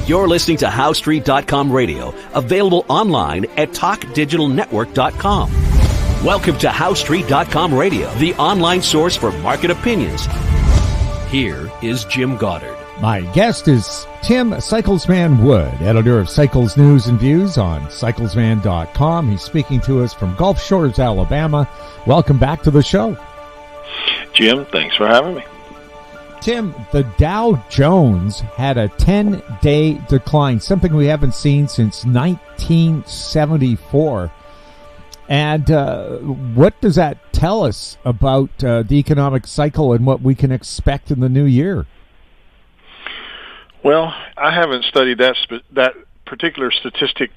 You're listening to HowStreet.com radio, available online at TalkDigitalNetwork.com. Welcome to HowStreet.com radio, the online source for market opinions. Here is Jim Goddard. My guest is Tim Cyclesman Wood, editor of Cycles News and Views on cyclesman.com. He's speaking to us from Gulf Shores, Alabama. Welcome back to the show. Jim, thanks for having me. Tim, the Dow Jones had a 10-day decline, something we haven't seen since 1974. And what does that tell us about the economic cycle and what we can expect in the new year? Well, I haven't studied that particular statistic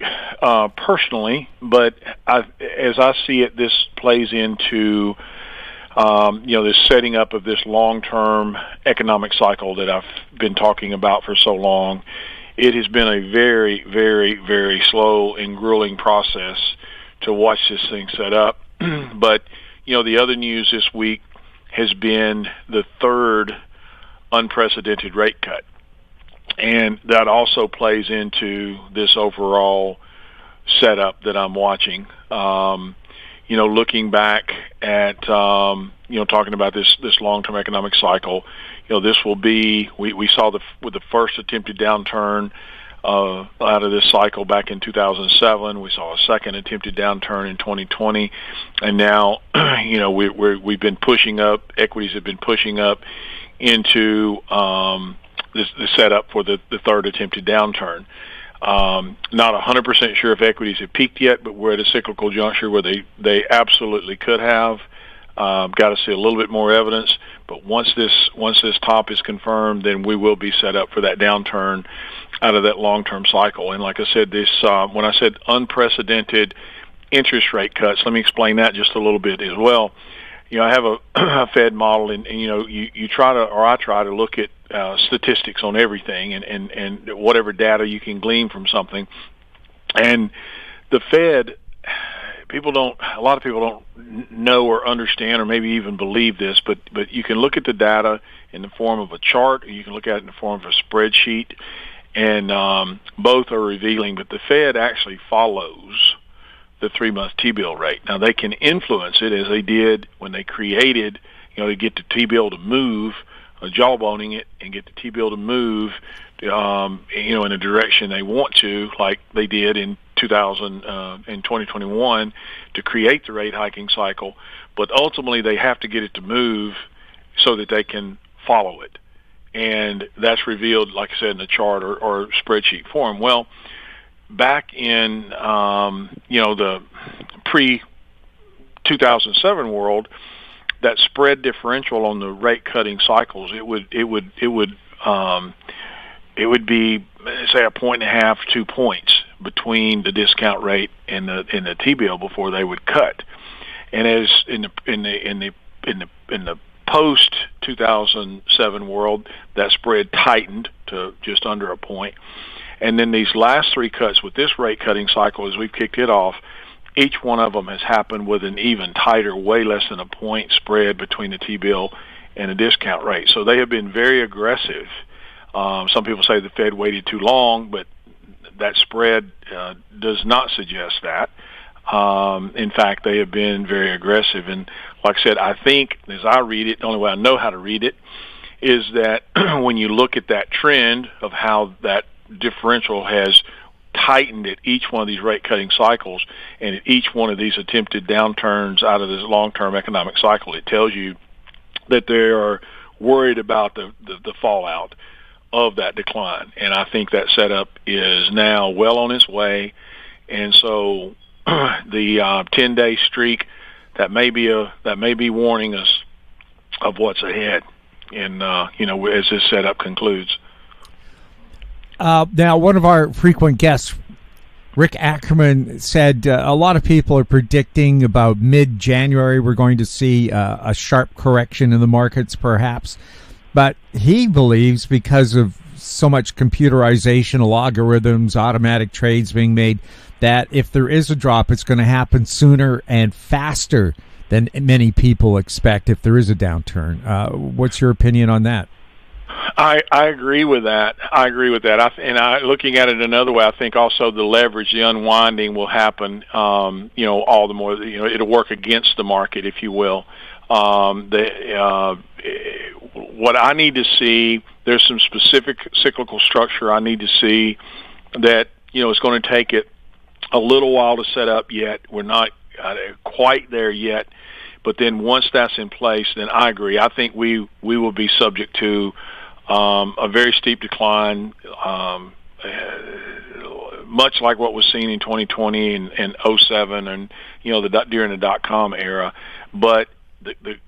personally, but as I see it, this plays into this setting up of this long-term economic cycle that I've been talking about for so long. It has been a very, very, very slow and grueling process to watch this thing set up. But, the other news this week has been the third unprecedented rate cut. And that also plays into this overall setup that I'm watching. Looking back at, talking about this long-term economic cycle, this will be, we saw with the first attempted downturn out of this cycle back in 2007. We saw a second attempted downturn in 2020. And now, we've been pushing up, equities have been pushing up into the setup for the third attempted downturn. Not 100% sure if equities have peaked yet, but we're at a cyclical juncture where they absolutely could have. Got to see a little bit more evidence, but once this top is confirmed, then we will be set up for that downturn out of that long-term cycle. And like I said, when I said unprecedented interest rate cuts, let me explain that just a little bit as well. I have a Fed model, and you try to, or I try to look at statistics on everything and whatever data you can glean from something. And the Fed, a lot of people don't know or understand or maybe even believe this, but you can look at the data in the form of a chart, or you can look at it in the form of a spreadsheet, and both are revealing. But the Fed actually follows the 3-month T-bill rate. Now, they can influence it as they did when they created, to get the T-bill to move, jawboning it and get the T-bill to move, in a direction they want to, like they did in 2021 to create the rate hiking cycle. But ultimately, they have to get it to move so that they can follow it. And that's revealed, like I said, in the chart or spreadsheet form. Well, back in the pre-2007 world, that spread differential on the rate cutting cycles, it would be, say, 1.5, 2 points between the discount rate and the T-bill before they would cut. And as in the post 2007 world, that spread tightened to just under a point. And then these last three cuts with this rate cutting cycle, as we've kicked it off, each one of them has happened with an even tighter, way less than a point spread between the T-bill and the discount rate. So they have been very aggressive. Some people say the Fed waited too long, but that spread does not suggest that. In fact, they have been very aggressive. And like I said, I think, as I read it, the only way I know how to read it, is that when you look at that trend of how that differential has tightened at each one of these rate cutting cycles and at each one of these attempted downturns out of this long-term economic cycle, it tells you that they are worried about the fallout of that decline. And I think that setup is now well on its way. And so the 10-day streak, that may be warning us of what's ahead. And as this setup concludes. Now, one of our frequent guests, Rick Ackerman, said a lot of people are predicting about mid-January we're going to see a sharp correction in the markets, perhaps. But he believes, because of so much computerization, algorithms, automatic trades being made, that if there is a drop, it's going to happen sooner and faster than many people expect if there is a downturn. What's your opinion on that? I agree with that. Looking at it another way, I think also the leverage, the unwinding will happen. All the more. It'll work against the market, if you will. What I need to see, there's some specific cyclical structure I need to see that it's going to take it a little while to set up yet. We're not quite there yet. But then once that's in place, then I agree. I think we will be subject to a very steep decline, much like what was seen in 2020 and 07 and during the dot-com era. But the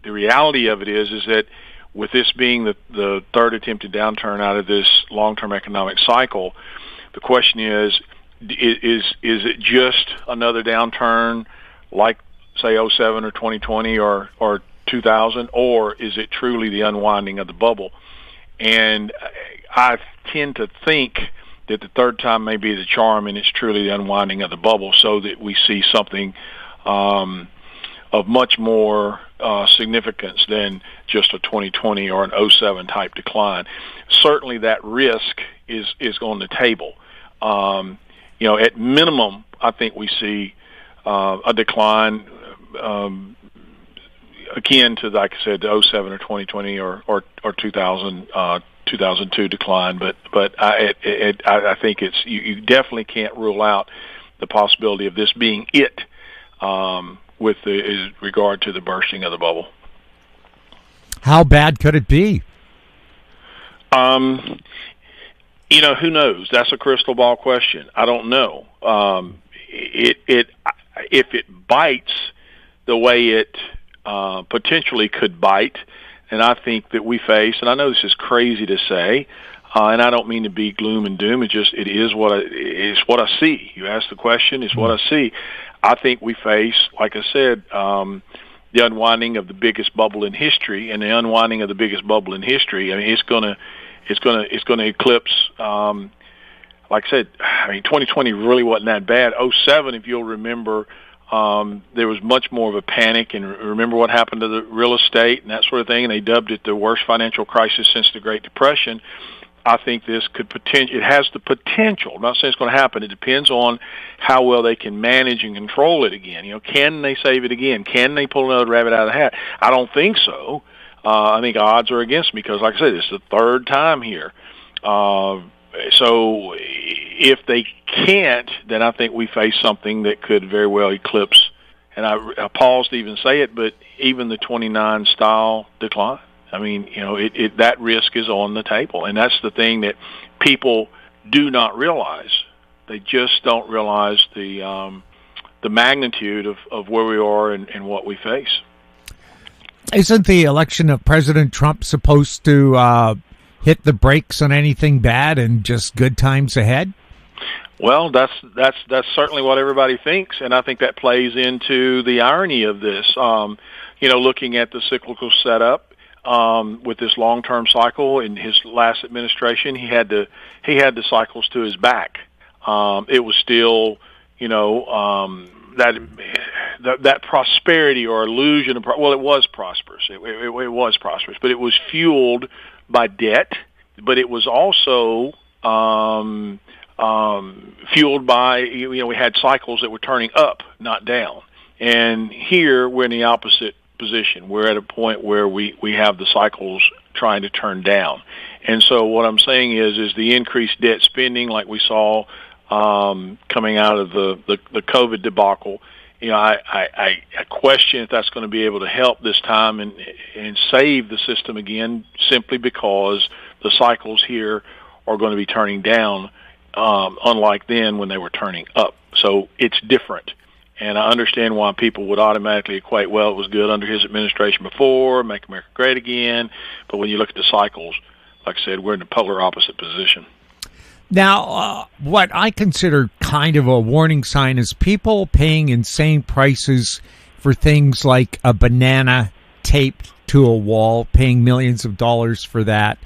reality of it is that with this being the third attempted downturn out of this long-term economic cycle, the question is it just another downturn like, say, 07 or 2020 or 2000, or is it truly the unwinding of the bubble? And I tend to think that the third time may be the charm, and it's truly the unwinding of the bubble, so that we see something of much more significance than just a 2020 or an 07 type decline. Certainly that risk is on the table. At minimum, I think we see a decline akin to, like I said, the 07 or 2020 or 2000, 2002 decline. But I think you definitely can't rule out the possibility of this being it with regard to the bursting of the bubble. How bad could it be? Who knows? That's a crystal ball question. I don't know. If it bites the way it potentially could bite, and I think that we face, and I know this is crazy to say, and I don't mean to be gloom and doom. It is what I see. You asked the question, it's what I see. I think we face, like I said, the unwinding of the biggest bubble in history, and the unwinding of the biggest bubble in history. I mean, it's going to eclipse. Like I said, 2020 really wasn't that bad. 07, if you'll remember, there was much more of a panic, and remember what happened to the real estate and that sort of thing, and they dubbed it the worst financial crisis since the Great Depression. I think this it has the potential. I'm not saying it's going to happen. It depends on how well they can manage and control it again. Can they save it again? Can they pull another rabbit out of the hat? I don't think so. I think odds are against me because, like I said, it's the third time here. So if they can't, then I think we face something that could very well eclipse, and I pause to even say it, but even the 29 style decline. I mean, that risk is on the table, and that's the thing that people do not realize. They just don't realize the magnitude of where we are and what we face. Isn't the election of President Trump supposed to hit the brakes on anything bad and just good times ahead? Well, that's certainly what everybody thinks, and I think that plays into the irony of this. Looking at the cyclical setup with this long-term cycle in his last administration, he had the cycles to his back. It was still, that prosperity or illusion of it was prosperous. It was prosperous, but it was fueled by debt. But it was also fueled by we had cycles that were turning up, not down. And here we're in the opposite position. We're at a point where we have the cycles trying to turn down. And so what I'm saying is the increased debt spending like we saw coming out of the COVID debacle, I question if that's going to be able to help this time and save the system again, simply because the cycles here are going to be turning down, unlike then when they were turning up. So it's different. And I understand why people would automatically equate, well, it was good under his administration before, make America great again. But when you look at the cycles, like I said, we're in the polar opposite position. Now, what I consider kind of a warning sign is people paying insane prices for things like a banana taped to a wall, paying millions of dollars for that.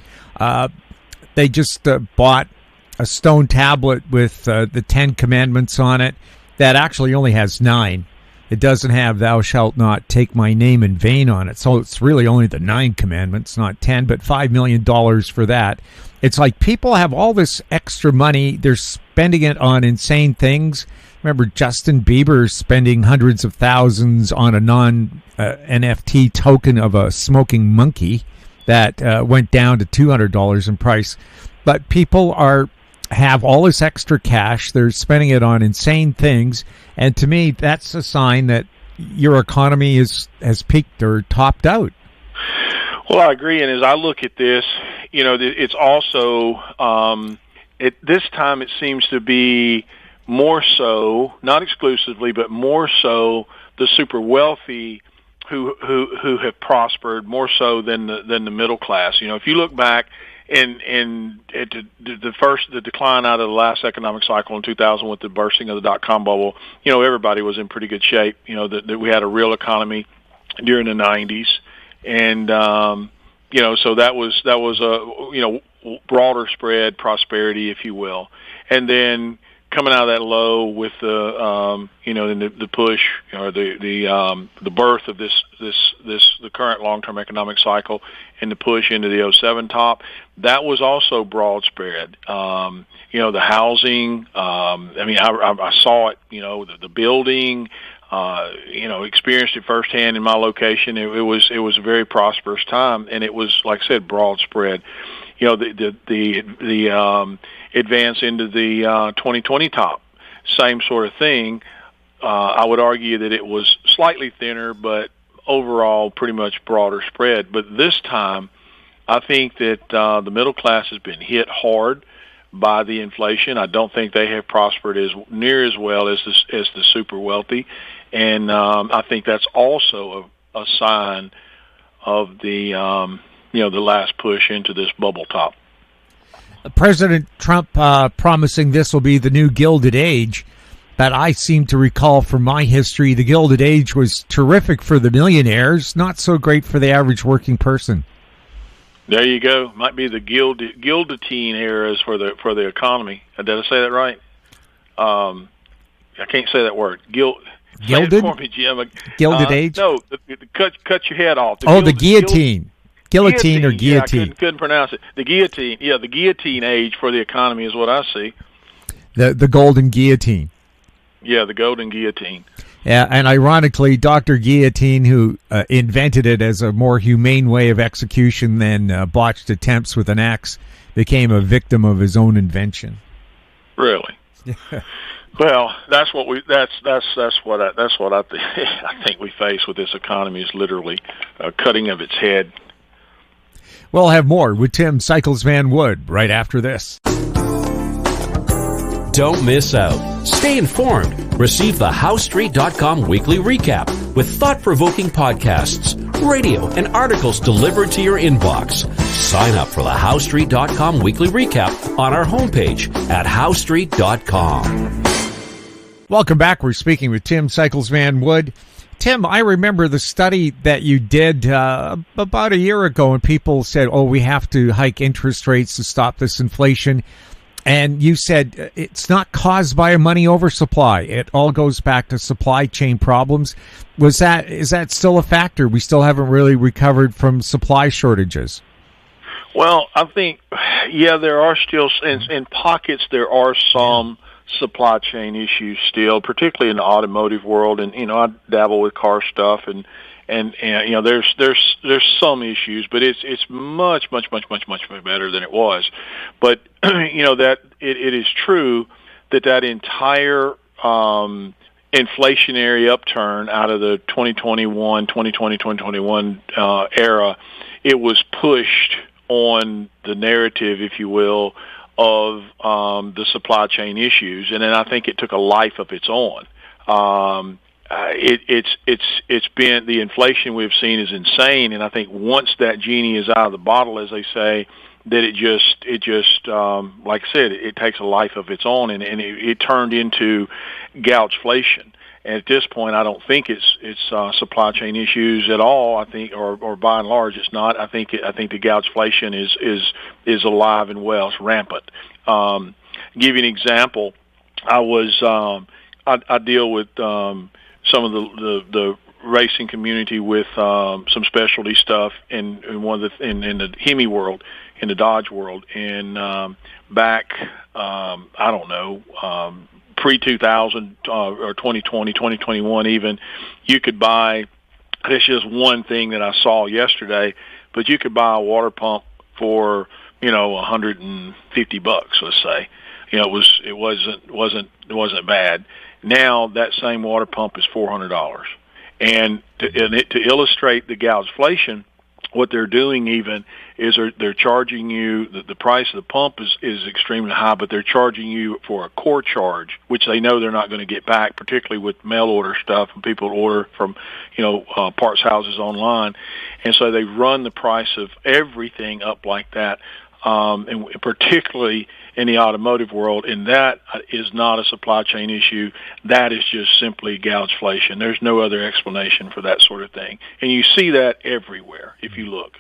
They just bought a stone tablet with the 10 Commandments on it that actually only has 9. It doesn't have "thou shalt not take my name in vain" on it. So it's really only the 9 commandments, not 10, but $5 million for that. It's like people have all this extra money. They're spending it on insane things. Remember Justin Bieber spending hundreds of thousands on a non-NFT token of a smoking monkey that went down to $200 in price. But people have all this extra cash. They're spending it on insane things. And to me, that's a sign that your economy has peaked or topped out. Well, I agree. And as I look at this, it's also, this time it seems to be more so, not exclusively, but more so the super wealthy who have prospered more so than the middle class. If you look back and the decline out of the last economic cycle in 2000 with the bursting of the dot-com bubble, everybody was in pretty good shape. That we had a real economy during the 90s, and so that was a broader spread prosperity, if you will, and then coming out of that low with the push or the birth of the current long-term economic cycle and the push into the '07 top, that was also broad spread. The housing, I saw it, the building, experienced it firsthand in my location. It was a very prosperous time, and it was, like I said, broad spread. The advance into the 2020 top, same sort of thing. I would argue that it was slightly thinner, but overall pretty much broader spread. But this time, I think that the middle class has been hit hard by the inflation. I don't think they have prospered near as well as the super wealthy, and I think that's also a sign of the the last push into this bubble top. President Trump promising this will be the new Gilded Age. But I seem to recall from my history, the Gilded Age was terrific for the millionaires, not so great for the average working person. There you go. Might be the guillotine eras for the economy. Did I say that right? I can't say that word. Gilded? Say it for me, Jim. Gilded Age? No, cut your head off. The guillotine. Guillotine or guillotine? Yeah, I couldn't pronounce it. The guillotine. Yeah, the guillotine age for the economy is what I see. The golden guillotine. Yeah, the golden guillotine. Yeah, and ironically, Dr. Guillotine, who invented it as a more humane way of execution than botched attempts with an axe, became a victim of his own invention. Really? Well, that's what I think we face with this economy is literally cutting of its head. We'll have more with Tim Cycles Van Wood right after this. Don't miss out. Stay informed. Receive the HowStreet.com weekly recap with thought-provoking podcasts, radio, and articles delivered to your inbox. Sign up for the HowStreet.com weekly recap on our homepage at HowStreet.com. Welcome back. We're speaking with Tim Cycles Van Wood. Tim, I remember the study that you did about a year ago, and people said, we have to hike interest rates to stop this inflation. And you said it's not caused by a money oversupply. It all goes back to supply chain problems. Is that still a factor? We still haven't really recovered from supply shortages. Well, I think, there are still, in pockets, there are some supply chain issues still, particularly in the automotive world. And, I dabble with car stuff and there's some issues, but it's much better than it was. But that it is true that entire inflationary upturn out of the 2021 era, it was pushed on the narrative, if you will, of the supply chain issues, and then I think it took a life of its own. It's been, the inflation we've seen is insane, and I think once that genie is out of the bottle, as they say, that it just like I said, it takes a life of its own, and it turned into gouge-flation. And at this point, I don't think it's supply chain issues at all. I think, or by and large, it's not. I think the gouge-flation is alive and well. It's rampant. Give you an example. I deal with some of the racing community with some specialty stuff in the Hemi world, in the Dodge world, and back I don't know, pre-2000 or 2020, 2021 even, you could buy. This is one thing that I saw yesterday, but you could buy a water pump for $150, let's say. It wasn't bad. Now that same water pump is $400. And to illustrate the gougeflation, what they're doing even is they're charging you, the price of the pump is extremely high, but they're charging you for a core charge, which they know they're not going to get back, particularly with mail order stuff and people order from parts houses online. And so they run the price of everything up like that, and particularly in the automotive world, and that is not a supply chain issue. That is just simply gougeflation. There's no other explanation for that sort of thing. And you see that everywhere if you look.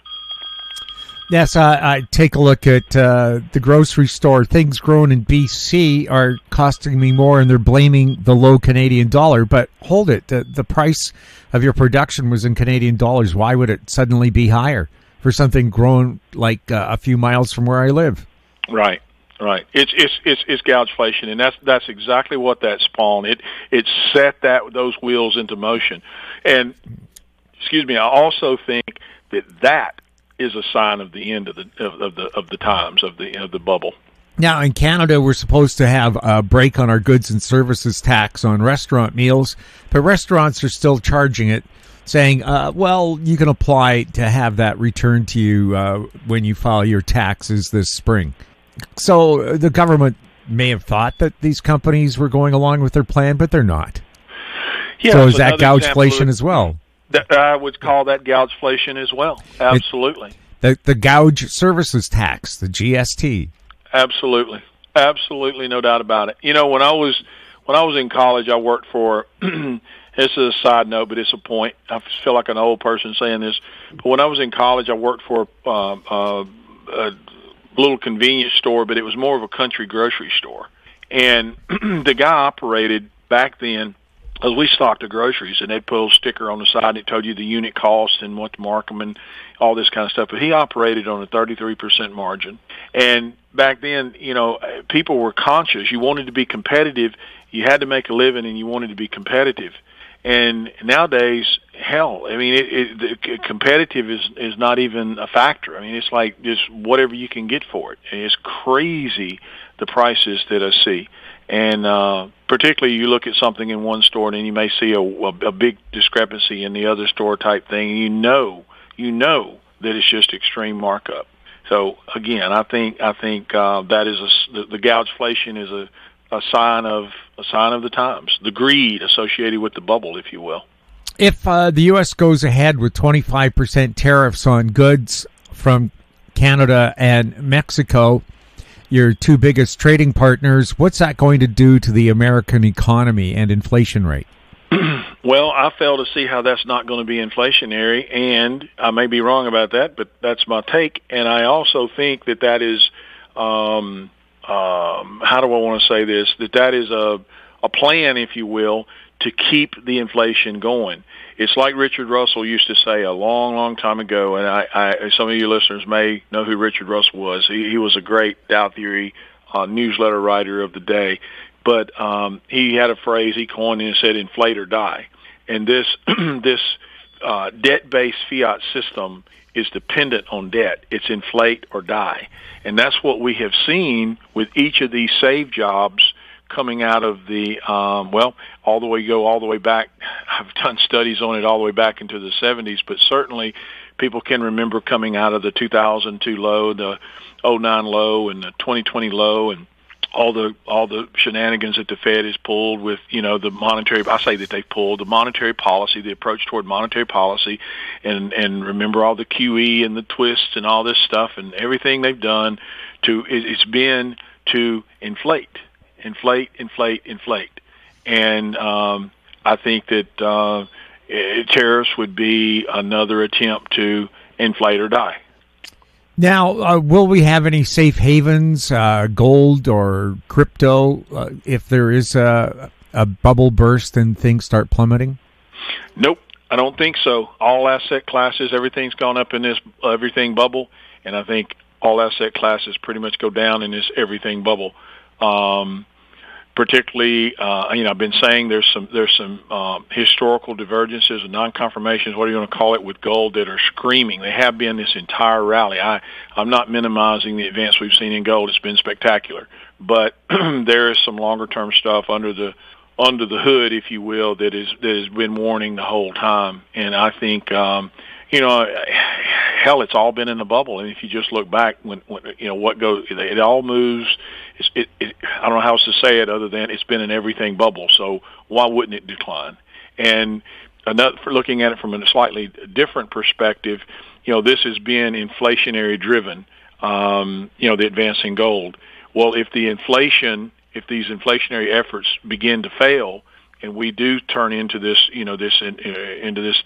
Yes, I take a look at the grocery store. Things grown in BC are costing me more, and they're blaming the low Canadian dollar. But hold it, the price of your production was in Canadian dollars. Why would it suddenly be higher for something grown like a few miles from where I live? Right. It's gougeflation, and that's exactly what that spawned. It set those wheels into motion. And I also think that is a sign of the end of the times of the bubble. Now, in Canada, we're supposed to have a break on our goods and services tax on restaurant meals, but restaurants are still charging it, saying, you can apply to have that returned to you when you file your taxes this spring. So the government may have thought that these companies were going along with their plan, but they're not. Yeah, so is that gougeflation as well? I would call that gougeflation as well. Absolutely. The gouge services tax, the GST. Absolutely, no doubt about it. When I was in college, I worked for. This is a side note, but it's a point. I feel like an old person saying this, but when I was in college, I worked for a little convenience store, but it was more of a country grocery store. And the guy operated back then, as we stocked the groceries, and they'd put a little sticker on the side and it told you the unit cost and what to mark them and all this kind of stuff. But he operated on a 33% margin. And back then, people were conscious. You wanted to be competitive. You had to make a living, and you wanted to be competitive. And nowadays, hell, I mean, competitive is not even a factor. I mean, it's like just whatever you can get for it. And it's crazy, the prices that I see. And particularly you look at something in one store, and then you may see a big discrepancy in the other store type thing. And you know that it's just extreme markup. So again, I think that is the gougeflation is a sign of the times, the greed associated with the bubble, if you will. If the U.S. goes ahead with 25% tariffs on goods from Canada and Mexico, your two biggest trading partners, what's that going to do to the American economy and inflation rate? Well, I fail to see how that's not going to be inflationary, and I may be wrong about that, but that's my take. And I also think that is how do I want to say this? That is a plan, if you will, to keep the inflation going. It's like Richard Russell used to say a long, long time ago, and I some of you listeners may know who Richard Russell was. He was a great Dow Theory newsletter writer of the day, but he had a phrase he coined and said, "Inflate or die." And this debt-based fiat system is dependent on debt. It's inflate or die. And that's what we have seen with each of these save jobs coming out of the, all the way back. I've done studies on it all the way back into the 70s, but certainly people can remember coming out of the 2002 low, the 09 low, and the 2020 low, and all the shenanigans that the Fed has pulled with, the monetary, I say that they've pulled the monetary policy, the approach toward monetary policy, and remember all the QE and the twists and all this stuff and everything they've done it's been to inflate. And I think that tariffs would be another attempt to inflate or die. Now, will we have any safe havens, gold or crypto, if there is a a bubble burst and things start plummeting? Nope, I don't think so. All asset classes, everything's gone up in this everything bubble, and I think all asset classes pretty much go down in this everything bubble. Particularly, I've been saying there's some historical divergences and non-confirmations, what are you going to call it, with gold that are screaming. They have been this entire rally. I'm not minimizing the advance we've seen in gold. It's been spectacular. But there is some longer-term stuff under the hood, if you will, that has been warning the whole time. And I think, hell, it's all been in the bubble. And if you just look back, when what goes, it all moves. I don't know how else to say it other than it's been an everything bubble. So why wouldn't it decline? And for looking at it from a slightly different perspective, this has been inflationary driven. The advance in gold. Well, if these inflationary efforts begin to fail, and we do turn into this, into this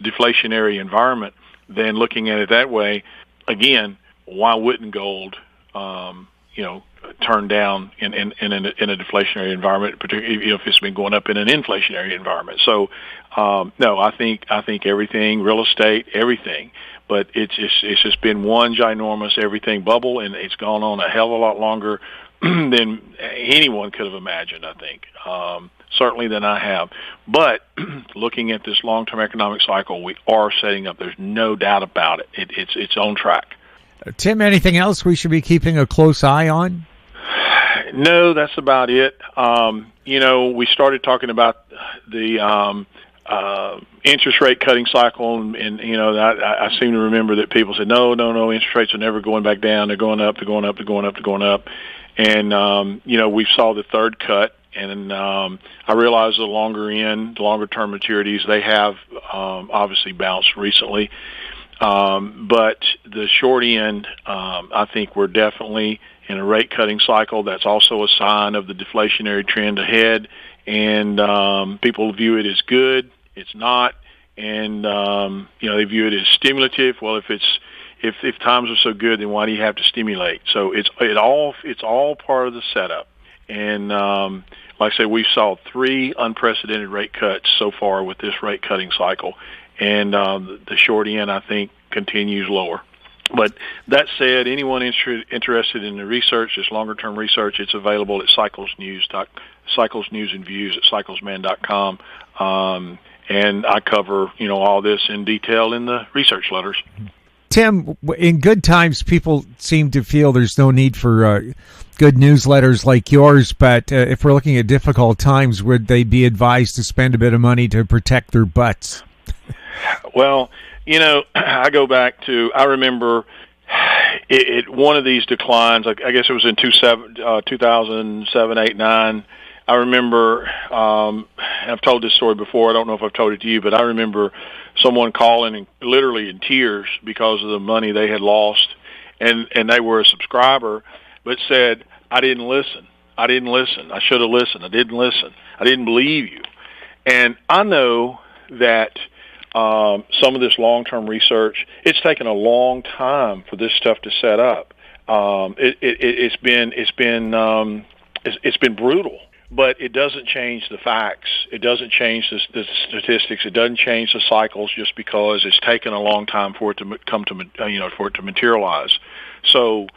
deflationary environment, then looking at it that way, again, why wouldn't gold, turn down in a deflationary environment, particularly if it's been going up in an inflationary environment? So, no, I think everything, real estate, everything, but it's just been one ginormous everything bubble, and it's gone on a hell of a lot longer than anyone could have imagined, I think, certainly than I have. But looking at this long-term economic cycle, we are setting up. There's no doubt about it. It's on track. Tim, anything else we should be keeping a close eye on? No, that's about it. We started talking about the interest rate cutting cycle, and I seem to remember that people said, no, interest rates are never going back down. They're going up, they're going up, they're going up, they're going up. And, we saw the third cut, and I realize the longer-term maturities, they have obviously bounced recently. But the short end, I think we're definitely in a rate-cutting cycle. That's also a sign of the deflationary trend ahead, and people view it as good. It's not, and they view it as stimulative. Well, if times are so good, then why do you have to stimulate? So it's all part of the setup. And like I said, we saw 3 unprecedented rate cuts so far with this rate cutting cycle, and the short end, I think, continues lower. But that said, anyone interested in the research, this longer-term research, it's available at Cycles News and Views at cyclesman.com. And I cover, all this in detail in the research letters. Tim, in good times, people seem to feel there's no need for good newsletters like yours, but if we're looking at difficult times, would they be advised to spend a bit of money to protect their butts? Well, I go back to, I remember one of these declines, I guess it was in 2007, 8, 9. I remember, I've told this story before, I don't know if I've told it to you, but I remember someone calling and literally in tears because of the money they had lost, and they were a subscriber, but said, I didn't listen. I should have listened. I didn't listen. I didn't believe you. And I know that some of this long-term research, it's taken a long time for this stuff to set up. It's been brutal. But it doesn't change the facts. It doesn't change the statistics. It doesn't change the cycles just because it's taken a long time for it to come to for it to materialize. So,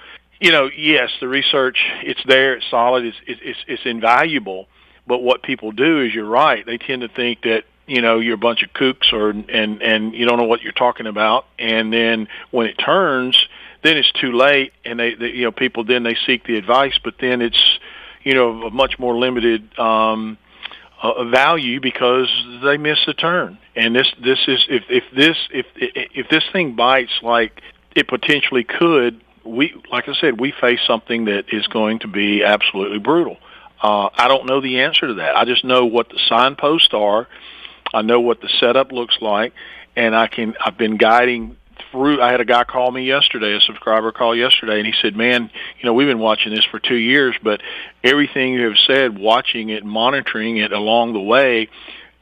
yes, the research, it's there, it's solid, it's invaluable. But what people do is, you're right. They tend to think that you're a bunch of kooks and you don't know what you're talking about. And then when it turns, then it's too late, and they people then they seek the advice, but then it's a much more limited value because they miss the turn. And this is if this thing bites like it potentially could, like I said, we face something that is going to be absolutely brutal. I don't know the answer to that. I just know what the signposts are. I know what the setup looks like, and I've been guiding through. I had a guy call me yesterday, a subscriber call yesterday, and he said, man, we've been watching this for 2 years, but everything you have said, watching it, monitoring it along the way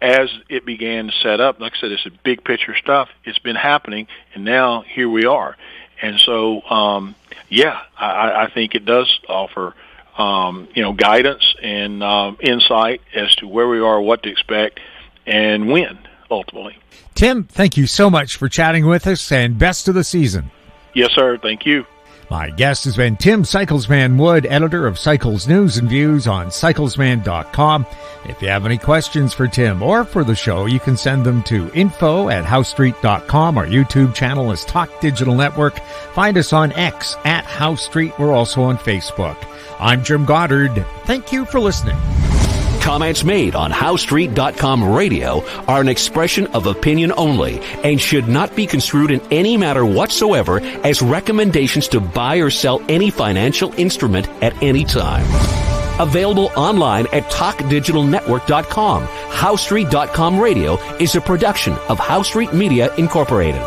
as it began to set up, like I said, it's a big picture stuff. It's been happening, and now here we are. And so, I think it does offer guidance and insight as to where we are, what to expect, and when, ultimately. Tim, thank you so much for chatting with us, and best of the season. Yes, sir. Thank you. My guest has been Tim Cyclesman Wood, editor of Cycles News and Views on cyclesman.com. If you have any questions for Tim or for the show, you can send them to info@housestreet.com. Our YouTube channel is Talk Digital Network. Find us on X @HoweStreet. We're also on Facebook. I'm Jim Goddard. Thank you for listening. Comments made on HoweStreet.com radio are an expression of opinion only and should not be construed in any matter whatsoever as recommendations to buy or sell any financial instrument at any time. Available online at TalkDigitalNetwork.com. HoweStreet.com radio is a production of HoweStreet Media Incorporated.